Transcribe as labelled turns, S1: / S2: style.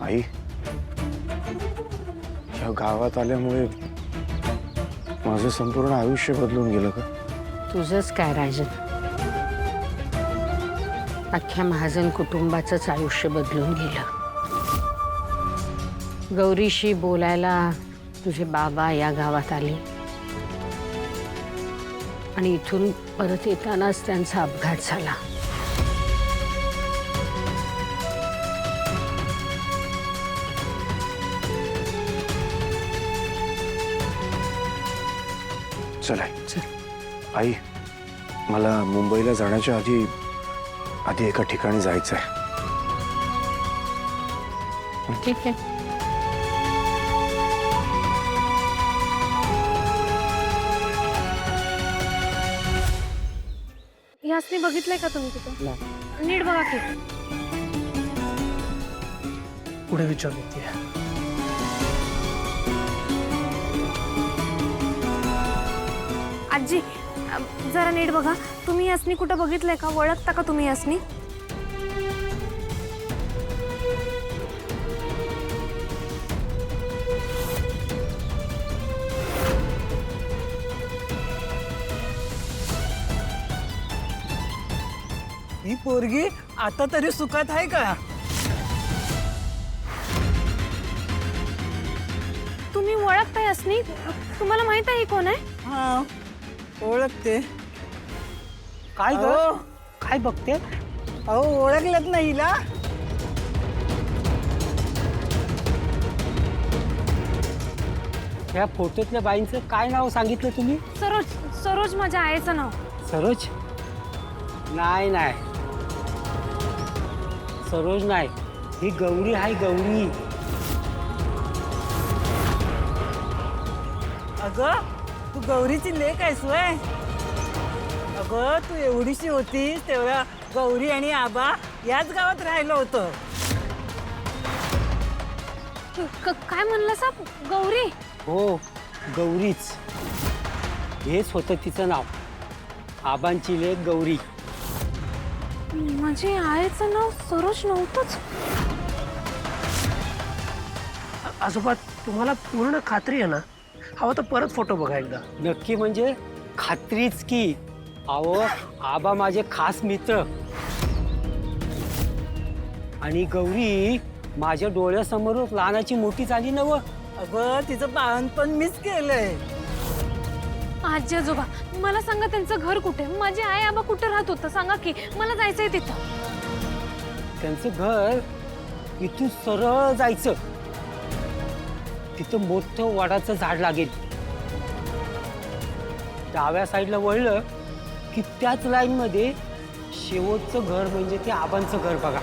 S1: आई, या गावात आल्यामुळे माझं संपूर्ण आयुष्य बदलून गेलं का?
S2: तुझंच काय राजन, अख्ख्या महाजन कुटुंबाचंच आयुष्य बदलून गेलं। गौरीशी बोलायला तुझे बाबा या गावात आले आणि इथून परत येतानाच त्यांचा अपघात झाला।
S1: चला चल आई, मला मुंबईला जाण्याच्या आधी एका ठिकाणी जायचंय।
S2: ठीक आहे।
S3: यासनी बघितलंय का तुम्ही तिथं? नीट बघा की।
S4: पुढे विचारते
S3: आजी, जरा नीट बघा। तुम्ही यासनी कुठं बघितलंय का? ओळखता का तुम्ही यासनी?
S4: ही पोरगी आता तरी सुखात आहे का?
S3: तुम्ही ओळखता यासनी? तुम्हाला माहित आहे ही कोण आहे?
S4: हा, ओळखते। काय ग? काय बघते? अहो, ओळखलत नाही हिला?
S5: या फोटोतल्या बाईंचं काय नाव सांगितलं तुम्ही?
S3: सरोज। सरोज माझ्या आईचं नाव।
S5: सरोज? नाही नाही, सरोज नाही, ही गौरी आहे, गौरी।
S4: अगं, तू गौरीची लेक आहेस वय? अगं, तू एवढीशी होतीस तेव्हा गौरी आणि आबा याच गावात राहिलं होतं।
S3: काय म्हणलं साहेब? गौरी?
S5: हो, गौरीच, हेच होतं तिचं नाव। आबांची लेक गौरी।
S3: माझी आईचं नाव सरोज नव्हतंच।
S6: आजोबा, तुम्हाला पूर्ण खात्री आहे ना? हवं तर परत फोटो बघा एकदा।
S5: नक्की म्हणजे खात्रीच की। अहो, आबा माझे खास मित्र आणि गौरी माझ्या डोळ्यासमोरच लहानाची मोठी झाली नव।
S4: अगं, तिचं बाळणपण मिस केलंय।
S3: आजी आजोबा, मला सांगा त्यांचं घर कुठे? माझी आई आबा कुठे राहत होतं सांगा की, मला जायचंय तिथं।
S5: त्यांचं घर इथून सरळ जायचं, तिथं मोठं वडाचं झाड लागेल। डाव्या साईडला वळलं की त्याच लाईन मध्ये शेवटचं घर म्हणजे ते आबांचं घर बघा।